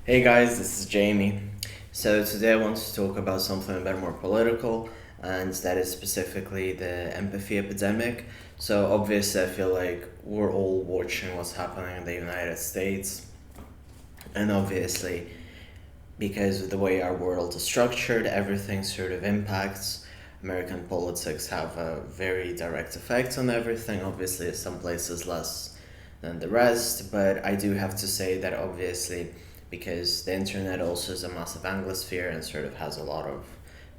Hey guys, this is Jamie. So today I want to talk about something a bit more political, and that is specifically the empathy epidemic. So obviously, I feel like we're all watching what's happening in the United States, and obviously, because of the way our world is structured, everything sort of impacts. American politics have a very direct effect on everything. Obviously, some places less than the rest, but I do have to say that obviously, because the internet also is a massive Anglosphere and sort of has a lot of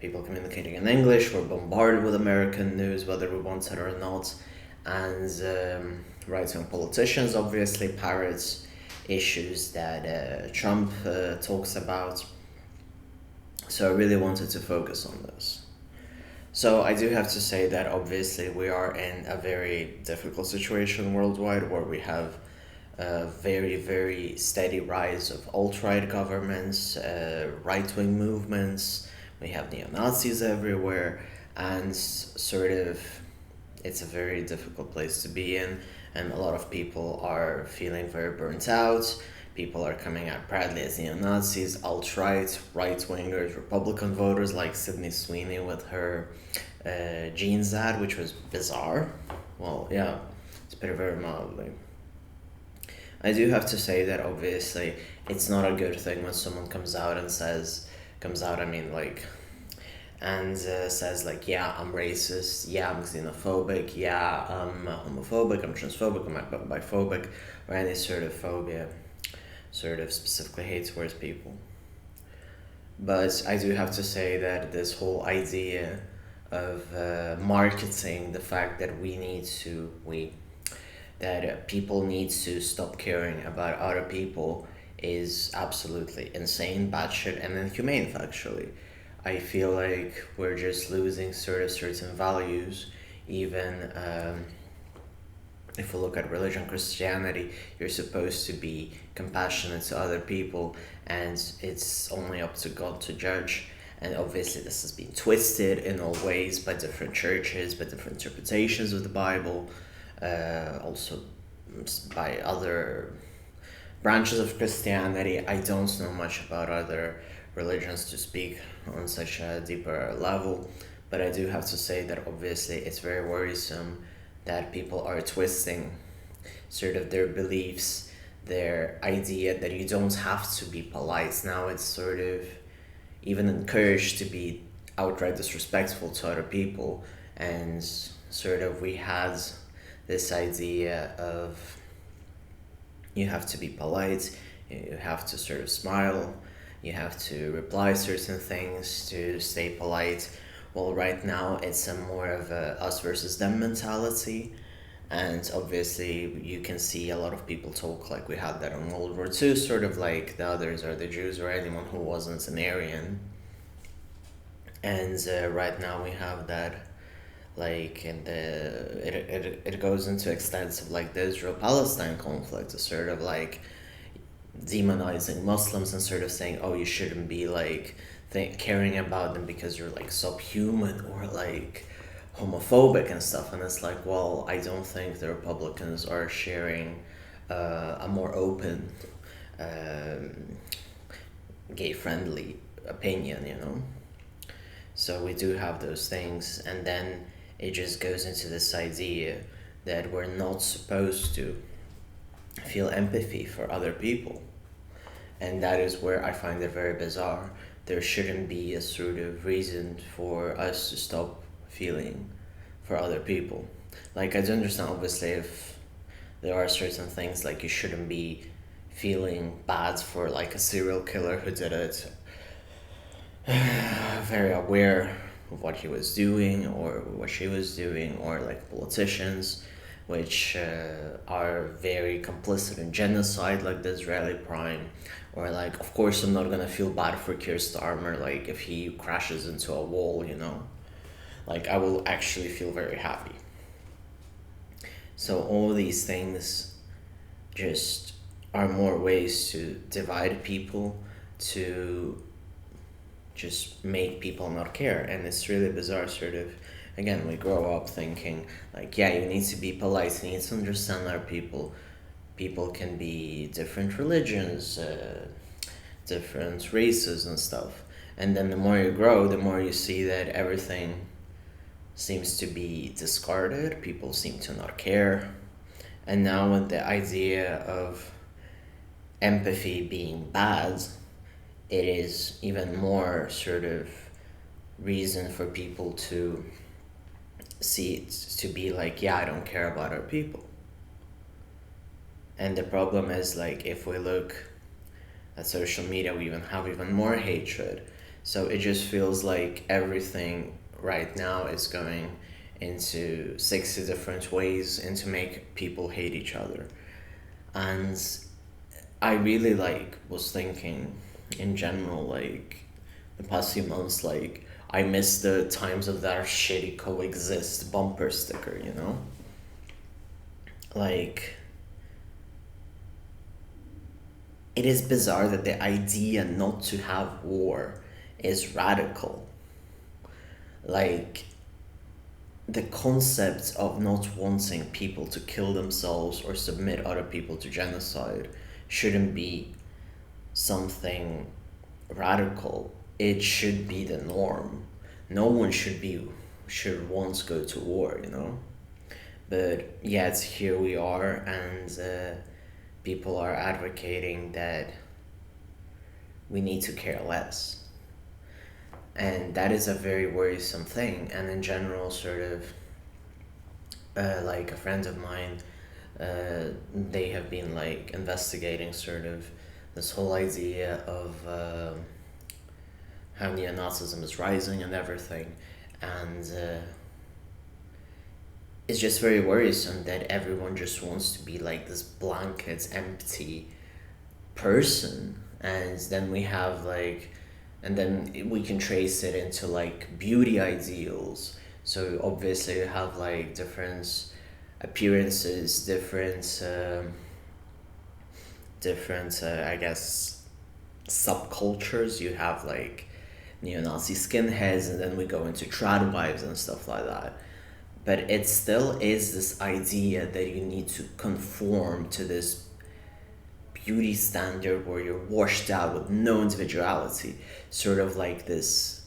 people communicating in English, we're bombarded with American news, whether we want it or not, and right wing politicians obviously parrots issues that Trump talks about. So I really wanted to focus on this. So I do have to say that obviously we are in a very difficult situation worldwide where we have a very, very steady rise of alt-right governments, right-wing movements. We have neo-Nazis everywhere, and sort of it's a very difficult place to be in, and a lot of people are feeling very burnt out. People are coming out proudly as neo-Nazis, alt-right, right-wingers, Republican voters like Sydney Sweeney with her jeans ad, which was bizarre. Well, yeah, to put it very mildly. I do have to say that obviously it's not a good thing when someone comes out, I mean, like, and says, like, yeah, I'm racist, yeah, I'm xenophobic, yeah, I'm homophobic, I'm transphobic, I'm biphobic, or any sort of phobia, sort of specifically hate towards people. But I do have to say that this whole idea of marketing the fact that people need to stop caring about other people is absolutely insane, batshit, and inhumane. Actually, I feel like we're just losing sort of certain values. Even if we look at religion, Christianity, you're supposed to be compassionate to other people, and it's only up to God to judge. And obviously, this has been twisted in all ways by different churches, by different interpretations of the Bible, also by other branches of Christianity. I don't know much about other religions to speak on such a deeper level, but I do have to say that obviously it's very worrisome that people are twisting sort of their beliefs, their idea that you don't have to be polite. Now it's sort of even encouraged to be outright disrespectful to other people, and sort of we had this idea of you have to be polite, you have to sort of smile, you have to reply certain things to stay polite. Well, right now it's a more of a us versus them mentality, and obviously you can see a lot of people talk like we had that in World War II, sort of like the others are the Jews or anyone who wasn't an Aryan. And right now we have that, like, in it goes into extents of like the Israel-Palestine conflict, is sort of like demonizing Muslims and sort of saying, oh, you shouldn't be like caring about them because you're like subhuman or like homophobic and stuff. And it's like, well, I don't think the Republicans are sharing a more open, um, gay friendly opinion, you know? So we do have those things, and then it just goes into this idea that we're not supposed to feel empathy for other people. And that is where I find it very bizarre. There shouldn't be a sort of reason for us to stop feeling for other people. Like, I do understand, obviously, if there are certain things, like, you shouldn't be feeling bad for, like, a serial killer who did it very aware of what he was doing or what she was doing, or like politicians which are very complicit in genocide like the Israeli prime, or like, of course, I'm not gonna feel bad for Keir Starmer, like if he crashes into a wall, you know, like I will actually feel very happy. So all these things just are more ways to divide people, to just make people not care. And it's really bizarre, sort of, again, we grow up thinking like, yeah, you need to be polite, you need to understand other people. People can be different religions, different races and stuff. And then the more you grow, the more you see that everything seems to be discarded, people seem to not care. And now, with the idea of empathy being bad, it is even more sort of reason for people to see it to be like, yeah, I don't care about other people. And the problem is, like, if we look at social media, we even have even more hatred. So it just feels like everything right now is going into 60 different ways and to make people hate each other. And I really like was thinking in general, like the past few months, like I miss the times of that shitty coexist bumper sticker, you know? Like, it is bizarre that the idea not to have war is radical. Like, the concept of not wanting people to kill themselves or submit other people to genocide shouldn't be something radical. It should be the norm. No one should once go to war, you know? But yet here we are, and people are advocating that we need to care less. And that is a very worrisome thing. And in general, sort of, like a friend of mine, they have been like investigating sort of this whole idea of how neo-Nazism is rising and everything. And it's just very worrisome that everyone just wants to be like this blanket, empty person. And then we have like, and then we can trace it into like beauty ideals. So obviously you have like different appearances, different I guess subcultures. You have like neo-Nazi skinheads, and then we go into trad wives and stuff like that. But it still is this idea that you need to conform to this beauty standard where you're washed out with no individuality, sort of like this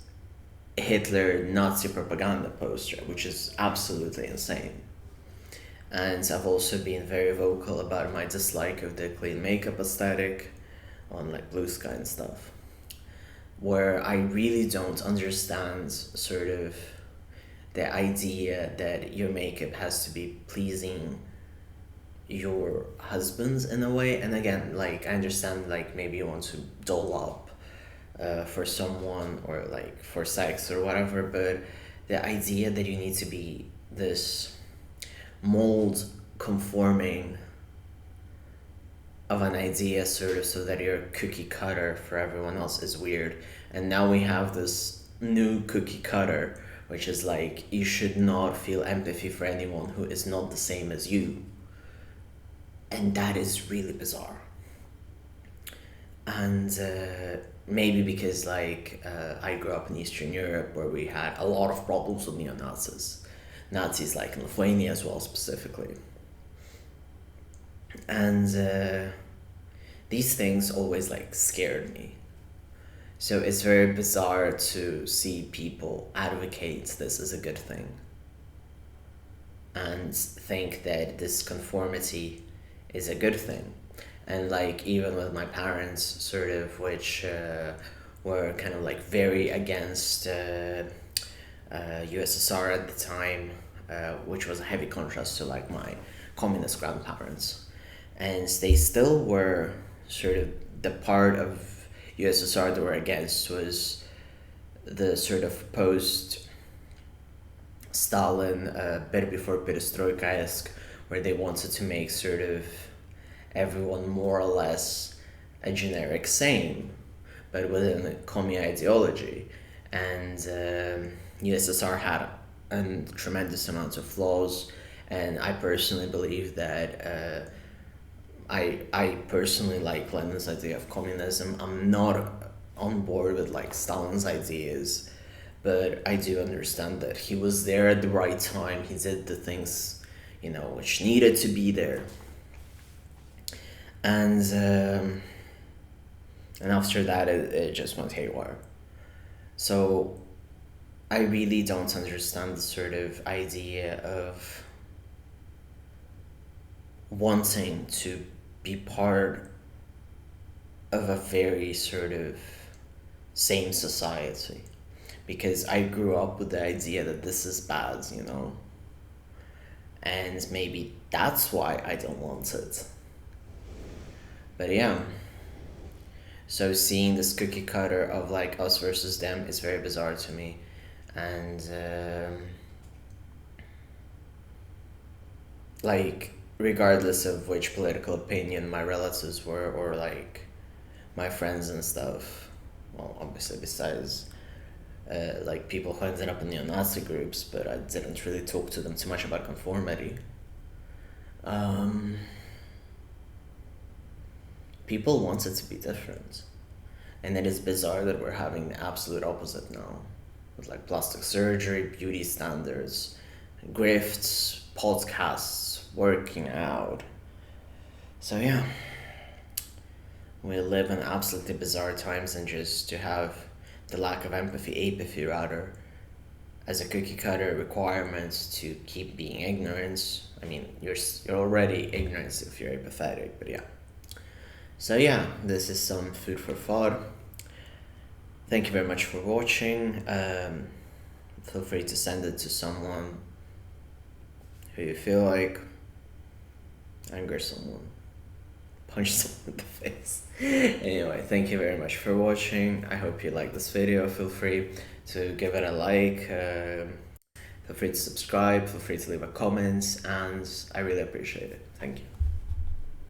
Hitler Nazi propaganda poster, which is absolutely insane. And I've also been very vocal about my dislike of the clean makeup aesthetic on like Blue Sky and stuff, where I really don't understand sort of the idea that your makeup has to be pleasing your husbands in a way. And again, like I understand like maybe you want to doll up for someone or like for sex or whatever, but the idea that you need to be this mold conforming of an idea sort of so that you're cookie cutter for everyone else is weird. And now we have this new cookie cutter, which is like you should not feel empathy for anyone who is not the same as you. And that is really bizarre. And maybe because like I grew up in Eastern Europe where we had a lot of problems with Nazis like in Lithuania as well specifically. And these things always like scared me. So it's very bizarre to see people advocate this as a good thing and think that this conformity is a good thing. And like even with my parents sort of, which were kind of like very against USSR at the time, which was a heavy contrast to like my communist grandparents, and they still were sort of the part of USSR they were against was the sort of post Stalin, bit before perestroika-esque, where they wanted to make sort of everyone more or less a generic same, but within a commie ideology. And USSR had a tremendous amount of flaws, and I personally believe that I personally like Lenin's idea of communism. I'm not on board with like Stalin's ideas, but I do understand that he was there at the right time. He did the things, which needed to be there. And And after that, it just went haywire. So I really don't understand the sort of idea of wanting to be part of a very sort of same society, because I grew up with the idea that this is bad, you know, and maybe that's why I don't want it. But yeah, so seeing this cookie cutter of like us versus them is very bizarre to me, and like regardless of which political opinion my relatives were, or like my friends and stuff, well, obviously besides like people who ended up in neo-Nazi groups, but I didn't really talk to them too much about conformity. Um, People want it to be different, and it is bizarre that we're having the absolute opposite now, with like plastic surgery, beauty standards, grifts, podcasts, working out. So yeah, we live in absolutely bizarre times, and just to have the lack of empathy, apathy rather, as a cookie cutter requirement to keep being ignorant. I mean, you're already ignorant if you're apathetic, but yeah. So yeah, this is some food for thought. Thank you very much for watching. Feel free to send it to someone who you feel like, anger someone, punch someone in the face. Anyway, thank you very much for watching. I hope you like this video. Feel free to give it a like. Feel free to subscribe. Feel free to leave a comment, and I really appreciate it. Thank you.